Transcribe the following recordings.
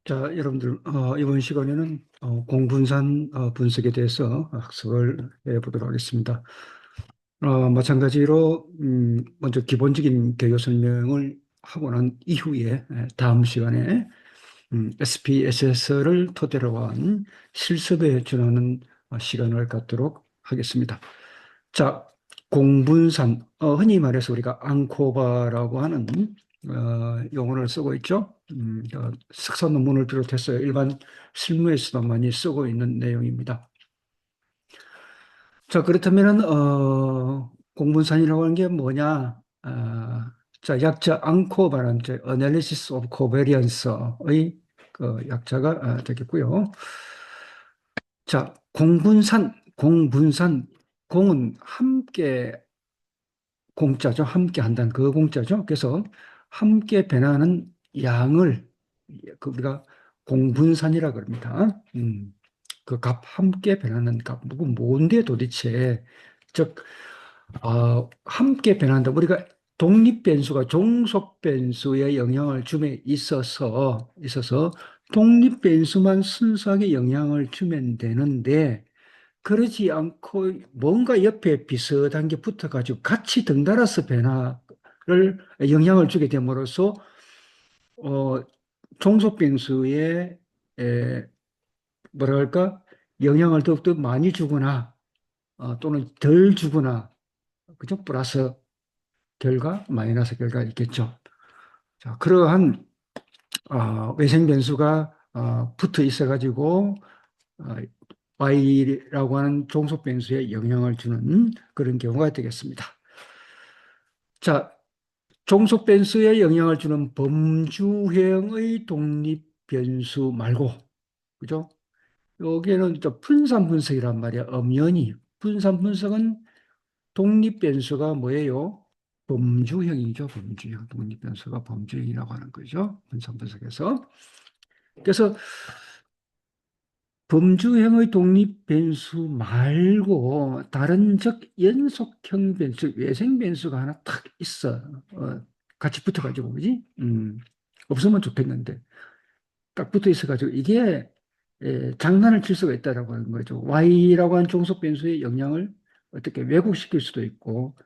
자, 여러분들, 이번 시간에는 공분산 분석에 대해서 학습을 해보도록 하겠습니다. 마찬가지로 먼저 기본적인 개요 설명을 하고 난 이후에 다음 시간에 SPSS를 토대로 한 실습에 준하는 시간을 갖도록 하겠습니다. 자, 공분산, 흔히 말해서 우리가 앙코바라고 하는 용어를 쓰고 있죠. 석사 논문을 비롯해서 일반 실무에서도 많이 쓰고 있는 내용입니다. 자, 그렇다면은 공분산이라고 하는 게 뭐냐? 자, 약자 앙코바라는 Analysis of Covariance의 그 약자가 되겠고요. 자, 공분산, 공은 함께 공짜죠. 함께 한다는 그 공짜죠. 그래서 함께 변하는 양을 그 우리가 공분산이라 그럽니다. 그 값, 함께 변하는 값. 뭔데 도대체? 즉, 함께 변한다. 우리가 독립변수가 종속변수에 영향을 줌에 있어서 독립변수만 순수하게 영향을 주면 되는데, 그러지 않고 뭔가 옆에 비슷한 게 붙어가지고 같이 덩달아서 변화를 영향을 주게 됨으로써 어, 종속변수에 뭐라 할까 영향을 더욱더 많이 주거나 또는 덜 주거나 그죠? 플러스 결과, 마이너스 결과 있겠죠. 자, 그러한 외생 변수가 붙어 있어가지고 어, Y라고 하는 종속 변수에 영향을 주는 그런 경우가 되겠습니다. 자, 종속 변수에 영향을 주는 범주형의 독립 변수 말고, 그죠? 여기에는 또 분산 분석이란 말이야. 엄연히 분산 분석은 독립 변수가 뭐예요? 범주형이죠. 범주형. 독립 변수가 범주형이라고 하는 거죠. 분산 분석에서. 그래서 범주형의 독립 변수 말고 다른 즉 연속형 변수, 외생 변수가 하나 탁 있어. 같이 붙어가지고, 그지? 없으면 좋겠는데. 딱 붙어 있어가지고 이게 장난을 칠 수가 있다라고 하는 거죠. Y라고 하는 종속 변수의 영향을 어떻게 왜곡시킬 수도 있고,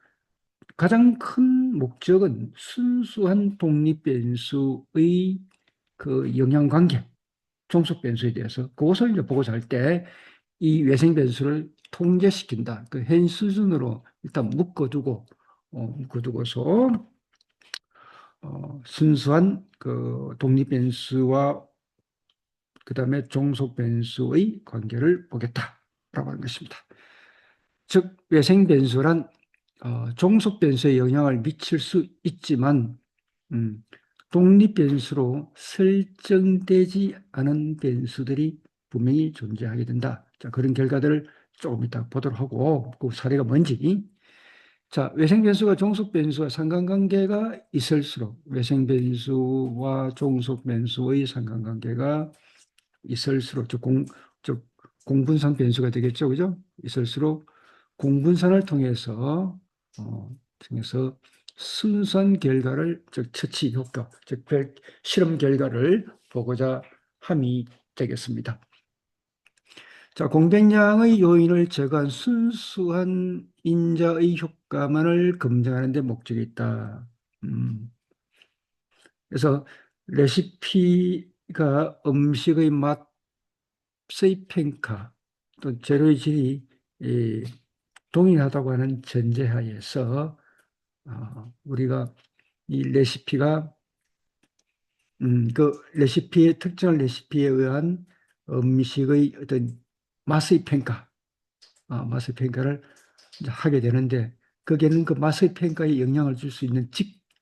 가장 큰 목적은 순수한 독립 변수의 그 영향 관계, 종속 변수에 대해서 그것을 이제 보고자 할 때 이 외생 변수를 통제시킨다. 그 현 수준으로 일단 묶어두고서 순수한 그 독립 변수와 그다음에 종속 변수의 관계를 보겠다라고 하는 것입니다. 즉 외생 변수란 종속 변수에 영향을 미칠 수 있지만 독립 변수로 설정되지 않은 변수들이 분명히 존재하게 된다. 자, 그런 결과들을 조금 이따 보도록 하고 그 사례가 뭔지. 자, 외생 변수와 종속 변수와 상관관계가 있을수록 외생 변수와 종속 변수의 상관관계가 있을수록 즉 공분산 변수가 되겠죠, 그죠? 있을수록 공분산을 통해서 순수한 결과를 즉 처치 효과, 즉 실험 결과를 보고자 함이 되겠습니다. 자, 공백량의 요인을 제거한 순수한 인자의 효과만을 검증하는 데 목적이 있다. 그래서 레시피가 음식의 맛의 평가 또 재료의 질이 동일하다고 하는 전제하에서 우리가 이 레시피가 그 레시피의 특정한 레시피에 의한 음식의 어떤 맛의 평가, 맛의 평가를 이제 하게 되는데 거기에는 그 맛의 평가에 영향을 줄 수 있는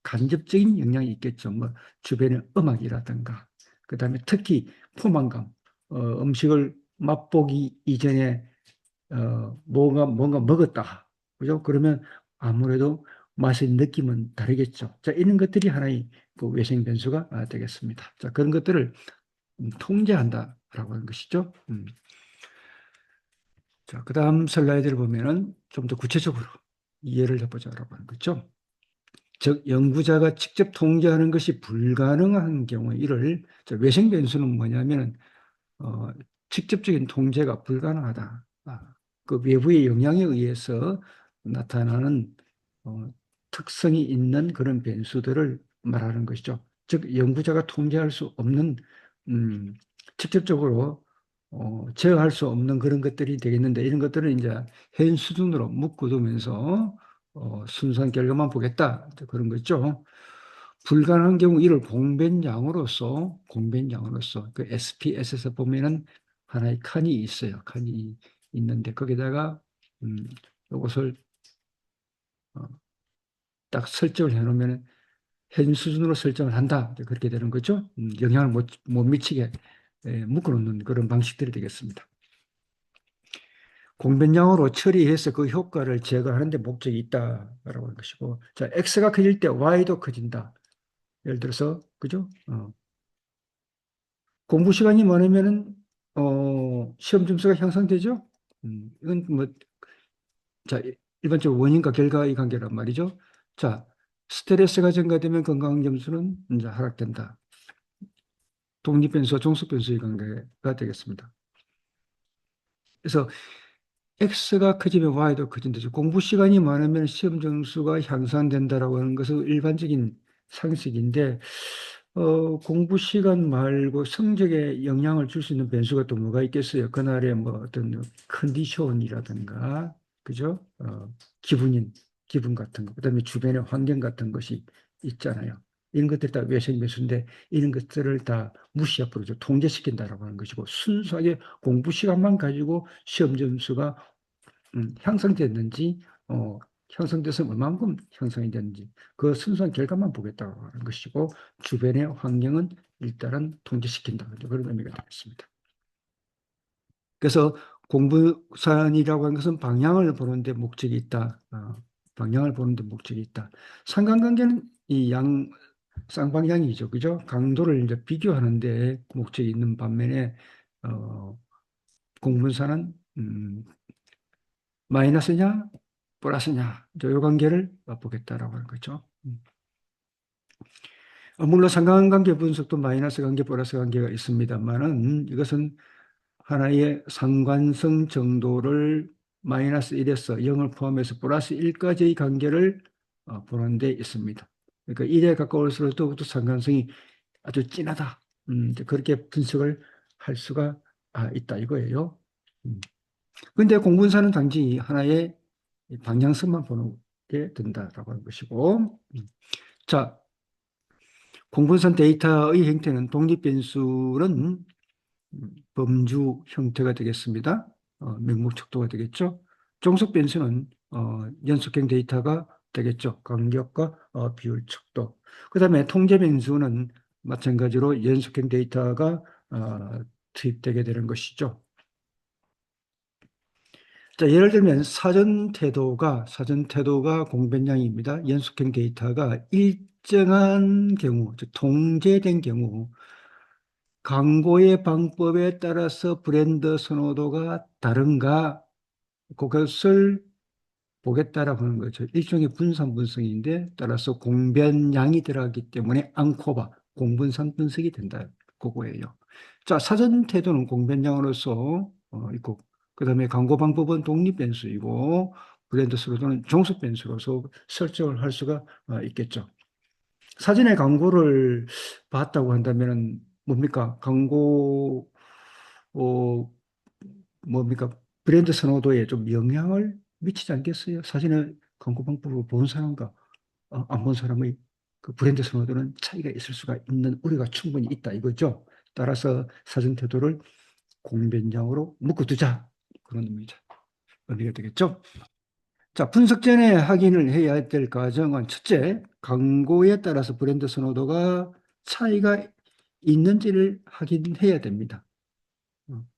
간접적인 영향이 있겠죠. 뭐 주변의 음악이라든가, 그다음에 특히 포만감, 음식을 맛보기 이전에 뭔가 먹었다. 그죠? 그러면 아무래도 맛의 느낌은 다르겠죠. 자, 이런 것들이 하나의 그 외생 변수가 되겠습니다. 자, 그런 것들을 통제한다라고 하는 것이죠. 자, 그 다음 슬라이드를 보면은 좀 더 구체적으로 이해를 해보자라고 하는 거죠. 즉 연구자가 직접 통제하는 것이 불가능한 경우 이를 외생 변수는 뭐냐면은 어, 직접적인 통제가 불가능하다. 그 외부의 영향에 의해서 나타나는 어, 특성이 있는 그런 변수들을 말하는 것이죠. 즉 연구자가 통제할 수 없는 음, 직접적으로 제어할 수 없는 그런 것들이 되겠는데 이런 것들은 이제 현 수준으로 묶어두면서 순수한 결과만 보겠다 그런 거죠. 불가능한 경우 이를 공변량으로서 그 SPS에서 보면은 하나의 칸이 있어요. 칸이 있는데 거기다가 이것을 어, 딱 설정을 해놓으면 현 수준으로 설정을 한다. 그렇게 되는 거죠. 영향을 못 미치게 묶어놓는 그런 방식들이 되겠습니다. 공변량으로 처리해서 그 효과를 제거하는 데 목적이 있다라고 하는 것이고, 자, X가 커질 때 Y도 커진다. 예를 들어서, 그죠? 공부 시간이 많으면은, 시험 점수가 향상되죠? 이건 뭐, 자, 일반적으로 원인과 결과의 관계란 말이죠. 자, 스트레스가 증가되면 건강 점수는 이제 하락된다. 독립변수와 종속변수의 관계가 되겠습니다. 그래서 X가 커지면 Y도 커진다. 공부 시간이 많으면 시험 점수가 향상된다라고 하는 것은 일반적인 상식인데, 공부 시간 말고 성적에 영향을 줄 수 있는 변수가 또 뭐가 있겠어요? 그날의 뭐 어떤 컨디션이라든가, 그죠? 기분 같은 거, 그다음에 주변의 환경 같은 것이 있잖아요. 이런 것들이 다 외생 변수인데, 이런 것들을 다 무시하고 통제시킨다라고 하는 것이고, 순수하게 공부 시간만 가지고 시험 점수가 향상됐는지, 향상돼서 얼만큼 향상이 됐는지, 그 순수한 결과만 보겠다고 하는 것이고, 주변의 환경은 일단은 통제시킨다. 그런 의미가 되겠습니다. 그래서 공부산이라고 하는 것은 방향을 보는데 목적이 있다. 방향을 보는데 목적이 있다. 상관관계는 이 쌍방향이죠. 그죠? 강도를 이제 비교하는데 목적이 있는 반면에, 공분사는, 마이너스냐, 플러스냐, 이 관계를 보겠다라고 하는 거죠. 물론 상관관계 분석도 마이너스 관계, 플러스 관계가 있습니다만은 이것은 하나의 상관성 정도를 마이너스 1에서 0을 포함해서 플러스 1까지의 관계를 보는 데 있습니다. 그러니까 1에 가까울수록 더욱더 상관성이 아주 진하다. 그렇게 분석을 할 수가 있다 이거예요. 근데 공분사는 단지 하나의 방향성만 보게 된다라고 하는 것이고, 자, 공분산 데이터의 형태는 독립변수는 범주 형태가 되겠습니다. 명목척도가 되겠죠. 종속변수는 연속형 데이터가 되겠죠. 간격과 비율 척도. 그 다음에 통제변수는 마찬가지로 연속형 데이터가 투입되게 되는 것이죠. 자, 예를 들면 사전 태도가 공변량입니다. 연속형 데이터가 일정한 경우, 즉 통제된 경우, 광고의 방법에 따라서 브랜드 선호도가 다른가, 그것을 보겠다라고 하는 거죠. 일종의 분산 분석인데, 따라서 공변량이 들어가기 때문에 앙코바, 공분산 분석이 된다. 그거예요. 자, 사전 태도는 공변량으로서 있고, 그 다음에 광고 방법은 독립 변수이고, 브랜드 선호도는 종속 변수로서 설정을 할 수가 있겠죠. 사전에 광고를 봤다고 한다면 뭡니까? 광고, 어, 뭡니까? 브랜드 선호도에 좀 영향을 미치지 않겠어요? 사전에 광고 방법을 본 사람과 안 본 사람의 그 브랜드 선호도는 차이가 있을 수가 있는 우려가 충분히 있다 이거죠. 따라서 사전 태도를 공변량으로 묶어두자. 그런 의미가 되겠죠. 자, 분석 전에 확인을 해야 될 과정은 첫째, 광고에 따라서 브랜드 선호도가 차이가 있는지를 확인해야 됩니다.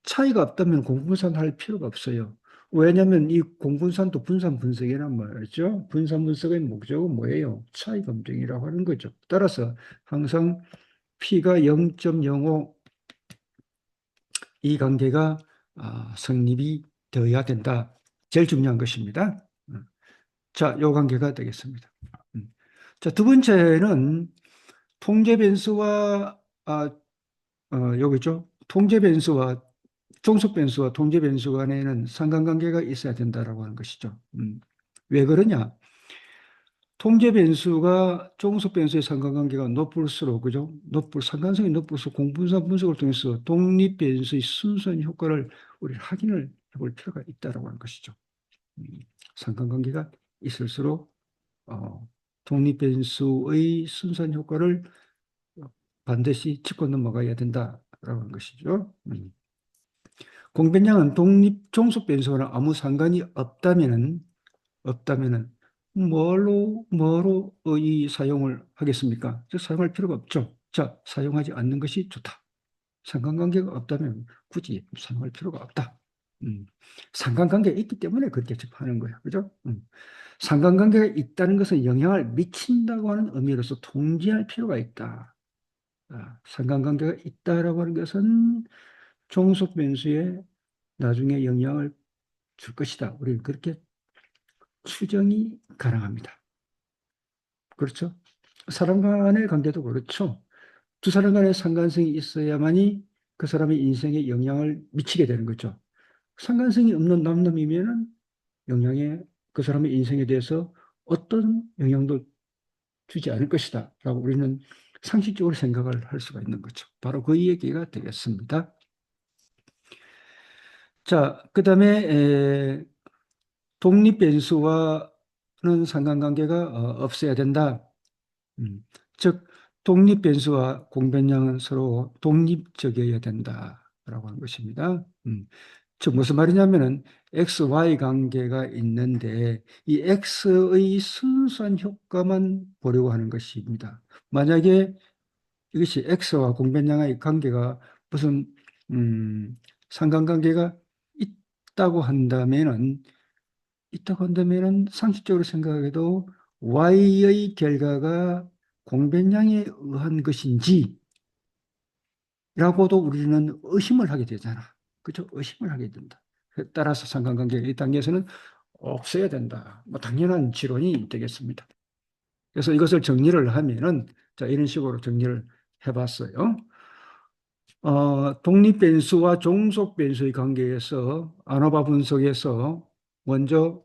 차이가 없다면 공분산 할 필요가 없어요. 왜냐하면 이 공분산도 분산 분석이란 말이죠. 분산 분석의 목적은 뭐예요? 차이 검증이라고 하는 거죠. 따라서 항상 P가 0.05 이 관계가 성립이 되어야 된다. 제일 중요한 것입니다. 자, 요 관계가 되겠습니다. 음. 자, 두 번째는 통제 변수와 여기죠. 통제 변수와 종속 변수와 통제 변수 간에는 상관관계가 있어야 된다라고 하는 것이죠. 왜 그러냐? 통제 변수가 종속 변수의 상관관계가 높을수록, 그죠? 상관성이 높을수록 공분산 분석을 통해서 독립 변수의 순수한 효과를 우리 확인을 해볼 필요가 있다라고 하는 것이죠. 음, 상관관계가 있을수록 독립 변수의 순수한 효과를 반드시 짚고 넘어가야 된다라고 하는 것이죠. 공변량은 독립 종속 변수와는 아무 상관이 없다면은 뭐로 이 사용을 하겠습니까? 즉 사용할 필요가 없죠. 자, 사용하지 않는 것이 좋다. 상관관계가 없다면 굳이 사용할 필요가 없다. 상관관계가 있기 때문에 그렇게 접하는 거예요. 그죠? 상관관계가 있다는 것은 영향을 미친다고 하는 의미로서 통제할 필요가 있다. 상관관계가 있다라고 하는 것은 종속 변수에 나중에 영향을 줄 것이다. 우리는 그렇게 추정이 가능합니다. 그렇죠? 사람 간의 관계도 그렇죠. 두 사람 간의 상관성이 있어야만이 그 사람의 인생에 영향을 미치게 되는 거죠. 상관성이 없는 남남이면은 그 사람의 인생에 대해서 어떤 영향도 주지 않을 것이다. 라고 우리는 상식적으로 생각을 할 수가 있는 거죠. 바로 그 얘기가 되겠습니다. 자, 그 다음에 독립 변수와는 상관관계가 없어야 된다. 즉 독립 변수와 공변량은 서로 독립적이어야 된다라고 하는 것입니다. 즉 무슨 말이냐면은 x, y 관계가 있는데 이 x의 순수한 효과만 보려고 하는 것입니다. 만약에 이것이 x와 공변량의 관계가 무슨 상관관계가 있다고 한다면은 상식적으로 생각해도 y의 결과가 공변량에 의한 것인지 라고도 우리는 의심을 하게 되잖아. 그죠? 의심을 하게 된다. 따라서 상관관계 이 단계에서는 없어야 된다. 뭐 당연한 지론이 되겠습니다. 그래서 이것을 정리를 하면은 자, 이런 식으로 정리를 해봤어요. 독립 변수와 종속 변수의 관계에서 아노바 분석에서 먼저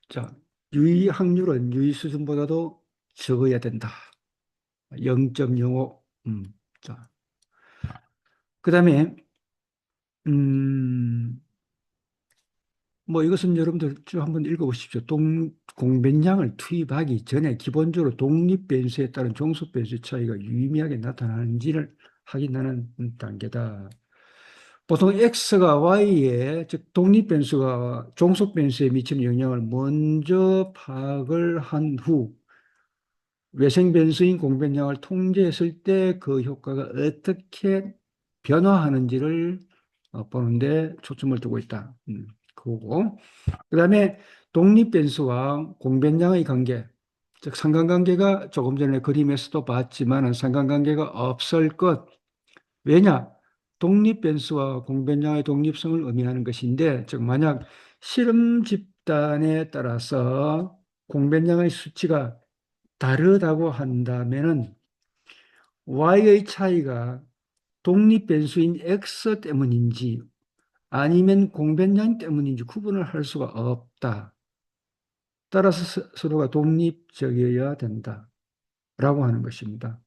자, 유의 확률은 유의 수준보다도 적어야 된다. 0.05. 자, 그다음에 뭐 이것은 여러분들 쭉 한번 읽어보십시오. 공변량을 투입하기 전에 기본적으로 독립 변수에 따른 종속 변수의 차이가 유의미하게 나타나는지를 확인하는 단계다. 보통 x가 y에 즉 독립 변수가 종속 변수에 미치는 영향을 먼저 파악을 한 후 외생 변수인 공변량을 통제했을 때 그 효과가 어떻게 변화하는지를 보는데 초점을 두고 있다. 그거고. 그 다음에 독립 변수와 공변량의 관계, 즉 상관관계가 조금 전에 그림에서도 봤지만 상관관계가 없을 것. 왜냐? 독립 변수와 공변량의 독립성을 의미하는 것인데, 즉 만약 실험 집단에 따라서 공변량의 수치가 다르다고 한다면은 y의 차이가 독립 변수인 x 때문인지 아니면 공변량 때문인지 구분을 할 수가 없다. 따라서 서로가 독립적이어야 된다라고 하는 것입니다.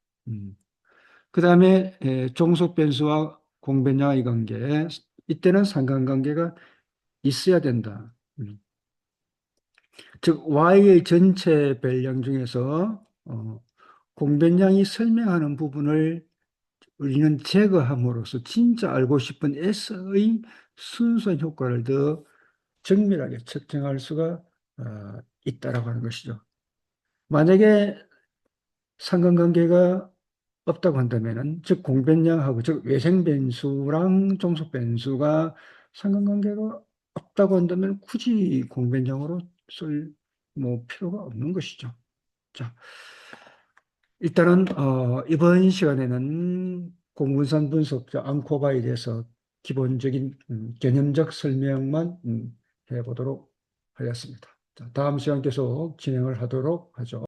그 다음에 종속 변수와 공변량의 관계, 이때는 상관관계가 있어야 된다. 즉 y의 전체 변량 중에서 공변량이 설명하는 부분을 우리는 제거함으로써 진짜 알고 싶은 S의 순수한 효과를 더 정밀하게 측정할 수가 있다라고 하는 것이죠. 만약에 상관관계가 없다고 한다면은, 즉 공변량하고 즉 외생 변수랑 종속 변수가 상관관계가 없다고 한다면 굳이 공변량으로 쓸 뭐 필요가 없는 것이죠. 자, 일단은 이번 시간에는 공분산 분석자 앙코바에 대해서 기본적인 개념적 설명만 해보도록 하였습니다. 자, 다음 시간 계속 진행을 하도록 하죠.